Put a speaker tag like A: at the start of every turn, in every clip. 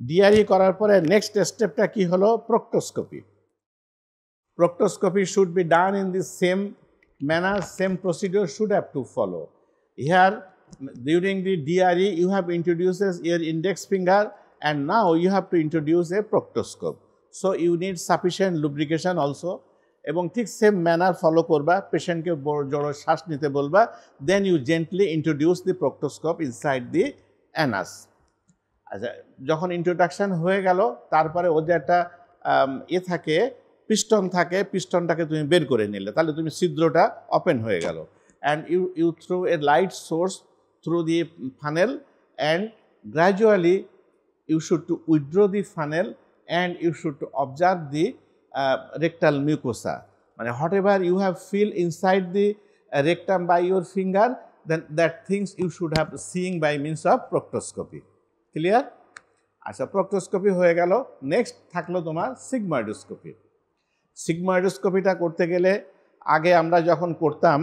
A: DRE করার পরে next স্টেপটা কি হলো? Proctoscopy. Proctoscopy should be done in the same manner, same procedure should have to follow. Here, during the DRE, you have introduced your index finger and now you have to introduce a proctoscope. So, you need sufficient lubrication also. এবং ঠিক same manner follow করবা, পেশেন্টকে জোরে শ্বাস নিতে বলবা, then you gently introduce the proctoscope inside the anus. আচ্ছা, যখন ইন্ট্রোডাকশান হয়ে গেল, তারপরে ওর যে একটা থাকে, পিস্টন থাকে, পিস্টনটাকে তুমি বের করে নিলে, তাহলে তুমি ছিদ্রটা ওপেন হয়ে গেল। And you through a light source through the funnel and gradually you should to withdraw the funnel and you should to observe the rectal mucosa. মানে whatever you have feel inside the rectum by your finger, then that things you should have seeing by means of proctoscopy. Clear? আচ্ছা, proctoscopy হয়ে গেল। Next থাকলো তোমার sigmoidoscopy. সিগময়েডোস্কোপিটা করতে গেলে আগে আমরা যখন করতাম,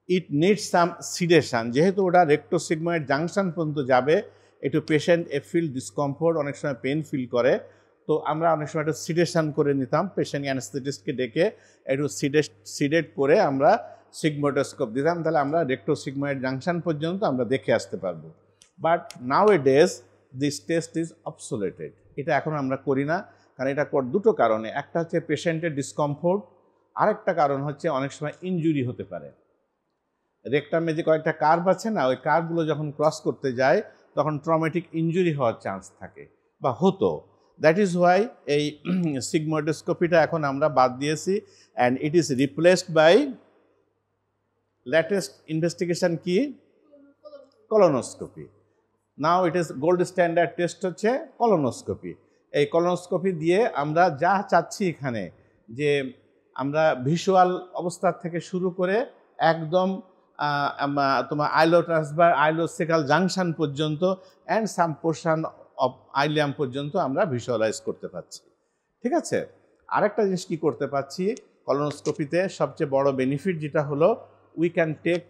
A: ইট নিডস সাম সিডেশন। যেহেতু ওটা রেক্টোসিগময়েড জাংশন পর্যন্ত যাবে, একটু পেশেন্ট ফিল ডিসকমফোর্ট, অনেক সময় পেন ফিল করে, তো আমরা অনেক সময় একটু সিডেশন করে নিতাম, পেশেন্ট অ্যানেস্থেটিস্টকে ডেকে একটু সিডেট করে আমরা সিগময়েডোস্কোপ দিতাম, তাহলে আমরা রেক্টোসিগময়েড জাংশন পর্যন্ত আমরা দেখে আসতে পারবো। But nowadays this test is obsoleted. এটা এখন আমরা করি না, কারণ এটা দুটো কারণে। একটা হচ্ছে পেশেন্টের ডিসকমফোর্ট, আরেকটা কারণ হচ্ছে অনেক সময় ইনজুরি হতে পারে। রেকটামে যে কয়েকটা কার্ভ আছে না, ওই কার্ভগুলো যখন ক্রস করতে যায় তখন ট্রমেটিক ইনজুরি হওয়ার চান্স থাকে বা হতো। দ্যাট ইজ হোয়াই এই সিগময়েডোস্কোপিটা এখন আমরা বাদ দিয়েছি, and it is replaced by latest investigation কি? Colonoscopy. Now it is gold standard test হচ্ছে কলোনোস্কোপি। এই কলোনোস্কোপি দিয়ে আমরা যা চাচ্ছি এখানে, যে আমরা ভিজুয়াল অবস্থা থেকে শুরু করে একদম তোমার আইলোট্রান্সভার আইলোসেকাল জাংশন পর্যন্ত and some portion of ileum পর্যন্ত আমরা ভিজুয়ালাইজ করতে পারছি। ঠিক আছে? আরেকটা জিনিস কি করতে পারছি কলোনোস্কোপিতে, সবচেয়ে বড় বেনিফিট যেটা হলো, we can take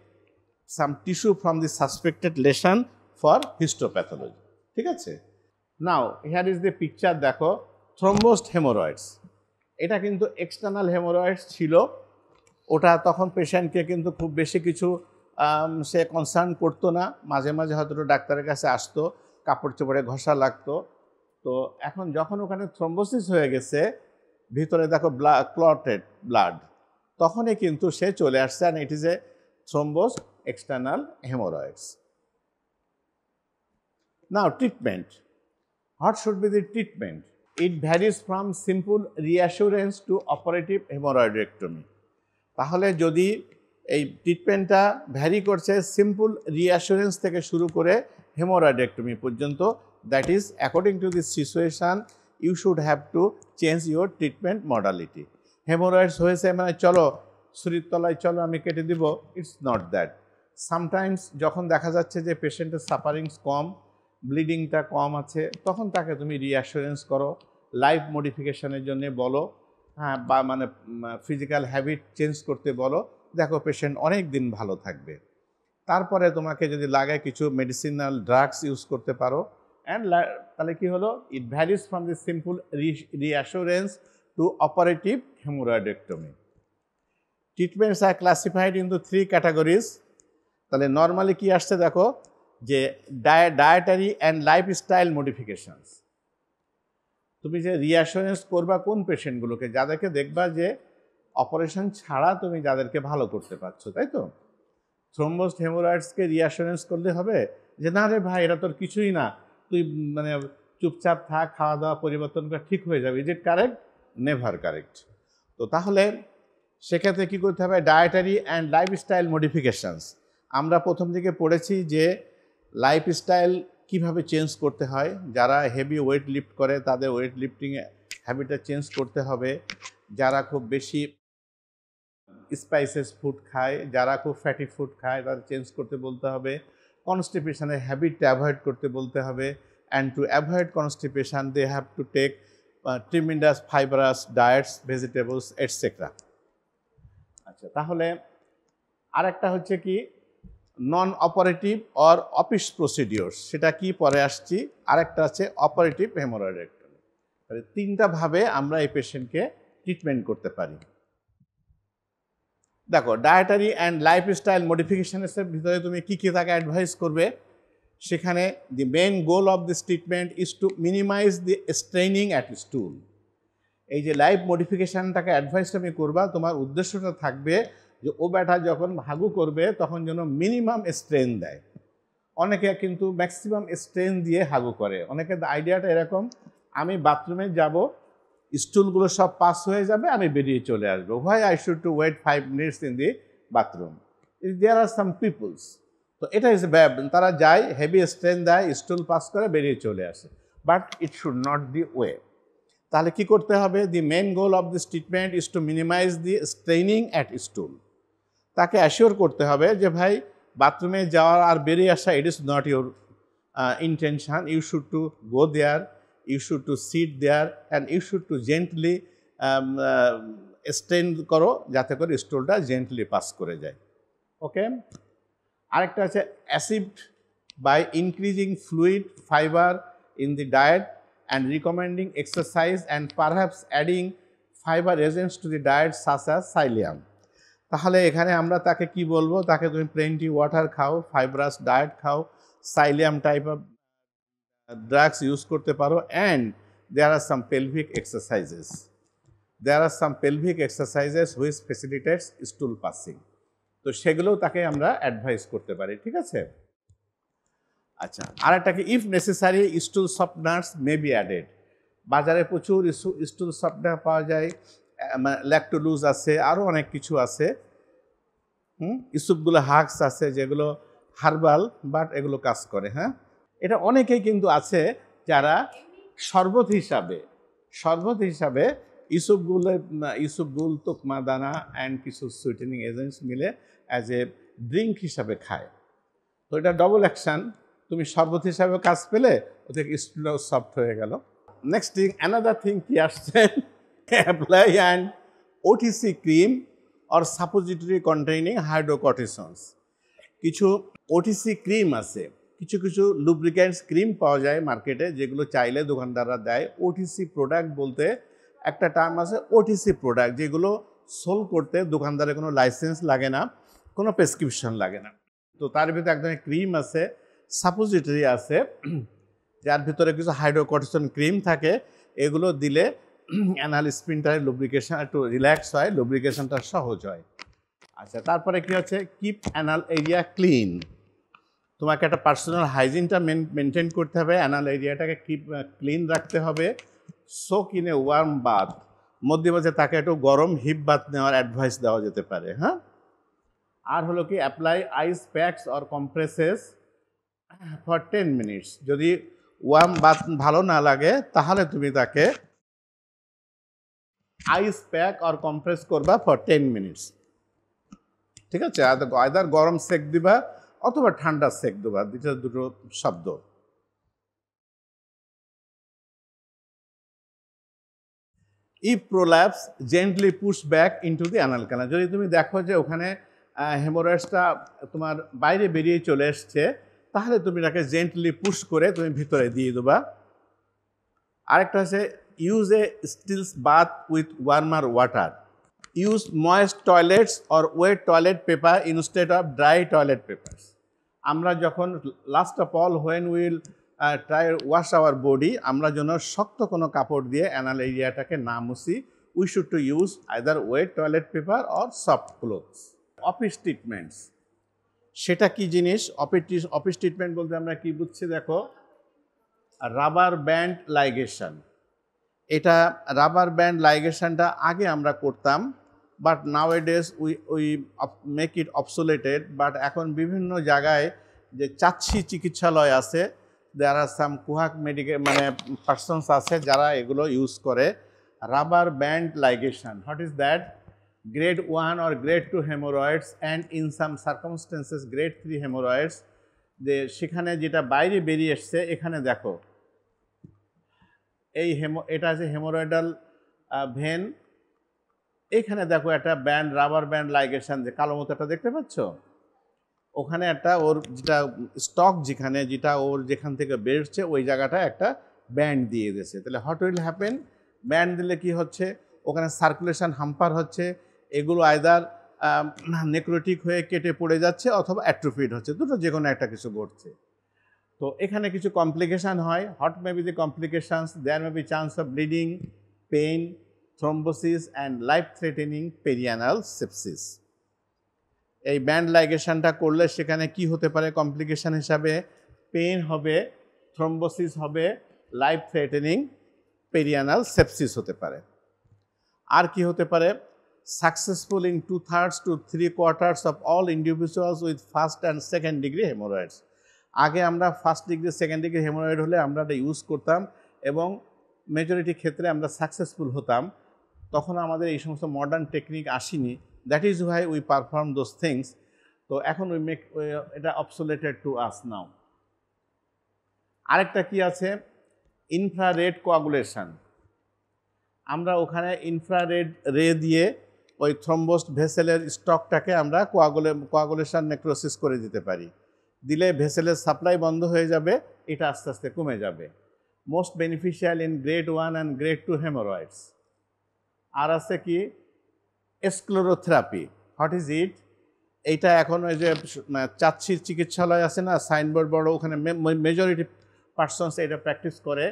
A: some tissue from the suspected lesion for histopathology. ঠিক আছে? Now here is the picture, দেখো থ্রম্বোসড হেমোরয়েডস। এটা কিন্তু এক্সটার্নাল হেমোরয়েডস ছিল, ওটা তখন পেশেন্টকে কিন্তু খুব বেশি কিছু সে কনসার্ন করতো না, মাঝে মাঝে হয়তো ডাক্তারের কাছে আসতো, কাপড় চোপড়ে ঘষা লাগতো। তো এখন যখন ওখানে থ্রম্বোসিস হয়ে গেছে, ভিতরে দেখো ক্লটেড ব্লাড, তখনই কিন্তু সে চলে আসছে, and it is a thrombosed external haemorrhoids. Now treatment, what should be the treatment? It varies from simple reassurance to operative hemorrhoidectomy. তাহলে যদি এই ট্রিটমেন্টটা ভ্যারি করছে সিম্পল রিঅ্যাসুরেন্স থেকে শুরু করে হেমোরয়েডেক্টমি পর্যন্ত, that is according to this situation you should have to change your treatment modality. Haemorrhoids হয়েছে মানে চলো ছুরির তলায় চলো আমি কেটে দিব, ইটস নট দ্যাট। সামটাইমস যখন দেখা যাচ্ছে যে পেশেন্টের সাফারিংস কম, ব্লিডিংটা কম আছে, তখন তাকে তুমি রিঅ্যাসুরেন্স করো, লাইফ মডিফিকেশনের জন্য বলো, হ্যাঁ, বা মানে ফিজিক্যাল হ্যাবিট চেঞ্জ করতে বলো, দেখো পেশেন্ট অনেক দিন ভালো থাকবে। তারপরে তোমাকে যদি লাগে কিছু মেডিসিনাল ড্রাগস ইউজ করতে পারো, অ্যান্ড তাহলে কি হলো, it varies from the simple reassurance to operative haemorrhoidectomy. Treatments are classified into 3 categories. তাহলে নর্মালি কি আসছে দেখো, যে ডায়েটারি অ্যান্ড লাইফস্টাইল মডিফিকেশনস। তুমি যে রিঅ্যাসুরেন্স করবা কোন পেশেন্টগুলোকে, যাদেরকে দেখবা যে অপারেশন ছাড়া তুমি যাদেরকে ভালো করতে পারছো, তাই তো? থ্রম্বোসড হেমোরয়েডসকে রিঅ্যাসুরেন্স করলে হবে যে না রে ভাই, এটা তোর কিছুই না, তুই মানে চুপচাপ থাক, খাওয়া দাওয়া পরিবর্তন করে ঠিক হয়ে যাবে। Is it correct? Never correct. তো তাহলে সেক্ষেত্রে কী করতে হবে? Dietary and lifestyle modifications. আমরা প্রথম দিকে পড়েছি যে লাইফস্টাইল কিভাবে চেঞ্জ করতে হয়। যারা হেভি ওয়েট লিফট করে তাদের ওয়েট লিফটিং হ্যাবিটটা চেঞ্জ করতে হবে। যারা খুব বেশি স্পাইসেস ফুড খায়, যারা খুব ফ্যাটি ফুড খায়, তাদের চেঞ্জ করতে বলতে হবে। কনস্টিপেশনের হ্যাবিটটা অ্যাভয়েড করতে বলতে হবে, and to avoid constipation they have to take tremendous fibrous diets, vegetables etcetera. আচ্ছা, তাহলে আরেকটা হচ্ছে কি, non operative or office procedures, সেটা কি পরে আসছি। আরেকটা আছে অপারেটিভ হেমোরয়েডেক্টমি। তাহলে তিনটা ভাবে আমরা এই পেশেন্টকে ট্রিটমেন্ট করতে পারি। দেখো, ডায়েটারি অ্যান্ড লাইফস্টাইল মডিফিকেশনের ভিতরে তুমি কী কী তাকে অ্যাডভাইস করবে, সেখানে the main goal of this treatment is to minimise the straining at stool. এই যে লাইফ মডিফিকেশানটাকে অ্যাডভাইস তুমি করবা, তোমার উদ্দেশ্যটা থাকবে যে ও ব্যাটা যখন হাগু করবে তখন যেন মিনিমাম স্ট্রেন দেয়। অনেকে কিন্তু ম্যাক্সিমাম স্ট্রেন দিয়ে হাগু করে। অনেকের আইডিয়াটা এরকম, আমি বাথরুমে যাব, স্টুলগুলো সব পাস হয়ে যাবে, আমি বেরিয়ে চলে আসবো। Why I should to wait 5 minutes in the bathroom. There are some peoples, তো এটা ইজ তারা যায়, হেভি স্ট্রেন দেয়, স্টুল পাস করে বেরিয়ে চলে আসে। But it should not be way. তাহলে কি করতে হবে, the main goal of this treatment is to minimise the straining at stool. তাকে অ্যাসিওর করতে হবে যে ভাই বাথরুমে যাওয়ার আর বেরিয়ে আসা, it is not your intention. You should to go there, you should to sit there and you should to gently strain করো যাতে করে স্টুলটা জেন্টলি পাস করে যায়। ওকে। আরেকটা আছে acid by increasing fluid fibre in the diet and recommending exercise and perhaps adding fiber agents to the diet such as psyllium. তাহলে এখানে আমরা তাকে কি বলবো, তাকে তুমি প্লেন্টি ওয়াটার খাও, ফাইব্রাস ডায়েট খাও, psyllium type of drugs use করতে পারো, and there are some pelvic exercises, which facilitates stool passing. তো সেগুলোও তাকে আমরা অ্যাডভাইস করতে পারি, ঠিক আছে। আচ্ছা, আরেকটাকে if necessary stool softeners may be added. বাজারে প্রচুর স্টুল সফটনার পাওয়া যায়, ল্যাকটোলুজ আছে, আরও অনেক কিছু আছে। ইসুপগুলো হার্কস আছে যেগুলো হার্বাল, বাট এগুলো কাজ করে। হ্যাঁ, এটা অনেকেই কিন্তু আছে যারা শরবত হিসাবে ইসুপগুল, তোকমা দানা অ্যান্ড কিছু সুইটেনিং এজেন্টস মিলে অ্যাজ এ ড্রিঙ্ক হিসাবে খায়। তো এটা ডবল অ্যাকশান, তুমি শরবত হিসাবে কাজ পেলে, ওদের স্টুলও সফট হয়ে গেল। নেক্সট থিং, অ্যানাদার থিং কি আসছে, apply and OTC cream or suppository containing hydrocortisones. কিছু ওটিসি ক্রিম আছে, কিছু লুব্রিক্যান্টস ক্রিম পাওয়া যায় মার্কেটে, যেগুলো চাইলে দোকানদাররা দেয়। ওটিসি প্রোডাক্ট বলতে একটা টার্ম আছে, ওটিসি প্রোডাক্ট, যেগুলো সোল করতে দোকানদারের কোনো লাইসেন্স লাগে না, কোনো প্রেসক্রিপশন লাগে না। তো তার ভিতরে এক ধরনের ক্রিম আছে, সাপোজিটরি আছে, যার ভিতরে কিছু হাইড্রোকর্টিসন ক্রিম থাকে। এগুলো দিলে অ্যানাল স্পিনটার লুব্রিকেশন একটু রিল্যাক্স হয়, লুব্রিকেশনটা সহজ হয়। আচ্ছা, তারপরে কি হচ্ছে, কিপ অ্যানাল এরিয়া ক্লিন। তোমাকে একটা পার্সোনাল হাইজিনটা মেনটেন করতে হবে, অ্যানাল এরিয়াটাকে ক্লিন রাখতে হবে। Soak in a warm bath, মধ্যে মাঝে তাকে একটু গরম হিপ বাথ নেওয়ার অ্যাডভাইস দেওয়া যেতে পারে। হ্যাঁ, আর হলো কি, apply ice packs or compresses for 10 minutes. যদি ওয়ার্ম বাথ ভালো না লাগে তাহলে তুমি তাকে আইস প্যাক অর কম্প্রেস করবা ফর 10 মিনিটস, ঠিক আছে। আইদার গরম সেক দিবা অথবা ঠান্ডা সেক দিবা, দুটো শব্দ। If prolapse gently push back into the anal canal. যদি তুমি দেখো যে ওখানে হেমোরয়েডসটা তোমার বাইরে বেরিয়ে চলে এসছে, তাহলে তুমি তাকে জেন্টলি পুশ করে তুমি ভিতরে দিয়ে দেবা। আরেকটা হচ্ছে use a stills bath with warmer water. Use moist toilets or wet toilet paper instead of dry toilet paper. আমরা যখন last of all when will try wash our body, আমরা যেন শক্ত কোনো কাপড় দিয়ে অ্যানাল এরিয়াটাকে না মুছি। We should to use either wet toilet paper or soft clothes. Office treatments, সেটা কি জিনিস? অফিস ট্রিটমেন্ট বলতে আমরা কি বুঝছি দেখো, রাবার ব্যান্ড লাইগেশন। এটা রাবার ব্যান্ড লাইগেশনটা আগে আমরা করতাম, but nowadays we make it obsoleted. But এখন বিভিন্ন জায়গায় যে চাচ্ছি চিকিৎসালয় আছে, দেয়ার আর সাম কুহাক পার্সনস আছে যারা এগুলো ইউজ করে। Rubber band ligation, what is that? grade 1 or grade 2 hemorrhoids and in some circumstances grade 3 hemorrhoids, যে সেখানে যেটা বাইরে বেরিয়ে এসছে, এখানে দেখো এই এটা আছে হেমোরয়েডাল ভেন। এখানে দেখো একটা ব্যান্ড, রাবার ব্যান্ড লাইগেশন, যে কালো মতো একটা দেখতে পাচ্ছ, ওখানে একটা ওর যেটা স্টক যেটা ওর যেখান থেকে বেরোচ্ছে ওই জায়গাটা একটা ব্যান্ড দিয়ে দিয়েছে। তাহলে হোয়াট উইল হ্যাপেন, ব্যান্ড দিলে কি হচ্ছে, ওখানে সার্কুলেশন হাম্পার হচ্ছে, এগুলো আইদার নেক্রোটিক হয়ে কেটে পড়ে যাচ্ছে অথবা অ্যাট্রোফিড হচ্ছে, দুটো যে কোনো একটা কিছু ঘটছে। তো এখানে কিছু কমপ্লিকেশান হয়। What may be the complications, there may be chance of bleeding, pain, thrombosis and life threatening perianal sepsis. এই ব্যান্ড লাইগেশনটা করলে সেখানে কি হতে পারে কমপ্লিকেশান হিসাবে, পেইন হবে, থ্রম্বোসিস হবে, লাইফ থ্রেটেনিং পেরিয়ানাল সেপসিস হতে পারে। আর কি হতে পারে, successful in 2/3 to 3/4 of all individuals with first and second degree haemorrhoids. আগে আমরা first degree second degree haemorrhoid হলে আমরা এটা ইউজ করতাম এবং মেজরিটি ক্ষেত্রে আমরা সাকসেসফুল হতাম। তখন আমাদের এই সমস্ত মডার্ন টেকনিক আসেনি, that is why we perform those things. তো এখন উই মেক এটা অবসোলেটেড টু আস নাও। আরেকটা কি আছে, ইনফ্রারেড কোয়াগুলেশন। আমরা ওখানে ইনফ্রারেড রে দিয়ে ওই থ্রম্বোসড ভেসেলের স্টকটাকে আমরা কোয়াগুলেশন নেক্রোসিস করে দিতে পারি। দিলে ভেসেলের সাপ্লাই বন্ধ হয়ে যাবে, এটা আস্তে আস্তে কমে যাবে। Most beneficial in grade 1 and grade 2 haemorrhoids. আর আছে কি, স্ক্লেরোথেরাপি। What is it? এইটা এখন ওই যে চাচ্ছির চিকিৎসালয় আছে না, সাইনবোর্ড বড়, ওখানে মেজরিটি পার্সনস এটা প্র্যাকটিস করে।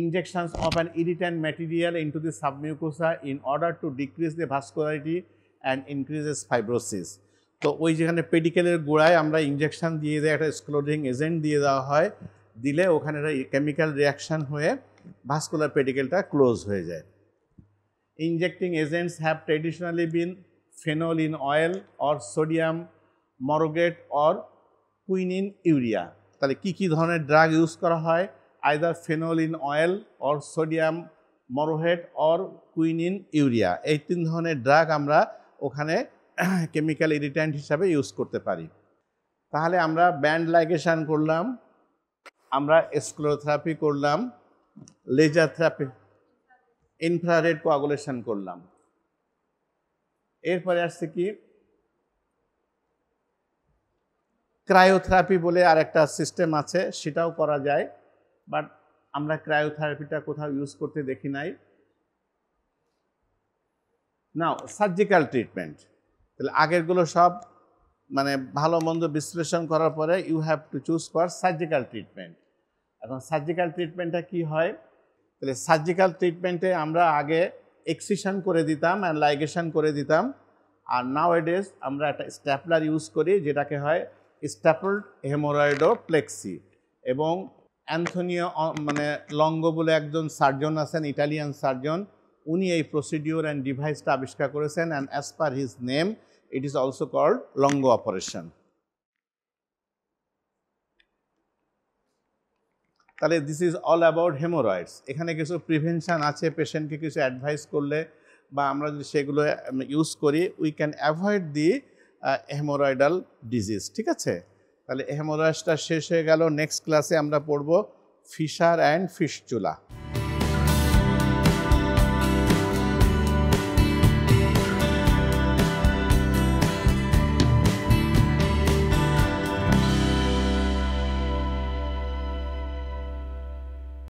A: Injections of an irritant material into the submucosa in order to decrease the vascularity and increases fibrosis. তো ওই যেখানে পেডিকেলের গোড়ায় আমরা ইঞ্জেকশন দিয়ে দেয়, একটা স্ক্লোরিং এজেন্ট দিয়ে দেওয়া হয়, দিলে ওখানে একটা কেমিক্যাল রিয়াকশান হয়ে ভাস্কুলার পেডিকেলটা ক্লোজ হয়ে যায়। Injecting agents have traditionally been phenol in oil or sodium morrhuate or quinine urea. তাহলে কী কী ধরনের ড্রাগ ইউজ করা হয়, either phenol in oil or sodium morrhuate or quinine urea. এই তিন ধরনের ড্রাগ আমরা ওখানে কেমিক্যাল ইরিট্যান্ট হিসাবে ইউজ করতে পারি। তাহলে আমরা ব্যান্ড লাইগেশন করলাম, আমরা স্ক্লেরোথেরাপি করলাম, লেজার থেরাপি, ইনফ্রারেড কোয়াগুলেশন করলাম। এরপরে আসছে কি, ক্রায়োথেরাপি বলে আরেকটা সিস্টেম আছে, সেটাও করা যায়, বাট আমরা ক্রায়োথেরাপিটা কোথাও ইউজ করতে দেখি নাই। Now surgical treatment. তাহলে আগেরগুলো সব মানে ভালো মন্দ বিশ্লেষণ করার পরে you have to choose for surgical treatment. এখন সার্জিক্যাল ট্রিটমেন্টটা কি হয়, তাহলে সার্জিক্যাল ট্রিটমেন্টে আমরা আগে এক্সিশন করে দিতাম অ্যান্ড লাইগেশন করে দিতাম, আর নাওএডেজ আমরা একটা স্ট্যাপলার ইউজ করি যেটাকে হয় স্ট্যাপলড হেমোরয়েডোপ্লেক্সি। এবং অ্যান্থনিও মানে লঙ্গো বলে একজন সার্জন আছেন, ইটালিয়ান সার্জন, উনি এই প্রসিডিওর অ্যান্ড ডিভাইসটা আবিষ্কার করেছেন, and as per his name it is also called Longo operation. তাহলে this is all about haemorrhoids. এখানে কিছু প্রিভেনশান আছে, পেশেন্টকে কিছু অ্যাডভাইস করলে বা আমরা যদি সেগুলো ইউজ করি, we can avoid the haemorrhoidal disease. ঠিক আছে, তাহলে হেমোরয়েডসটা শেষ হয়ে গেল। নেক্সট ক্লাসে আমরা পড়ব ফিশার অ্যান্ড ফিস্চুলা।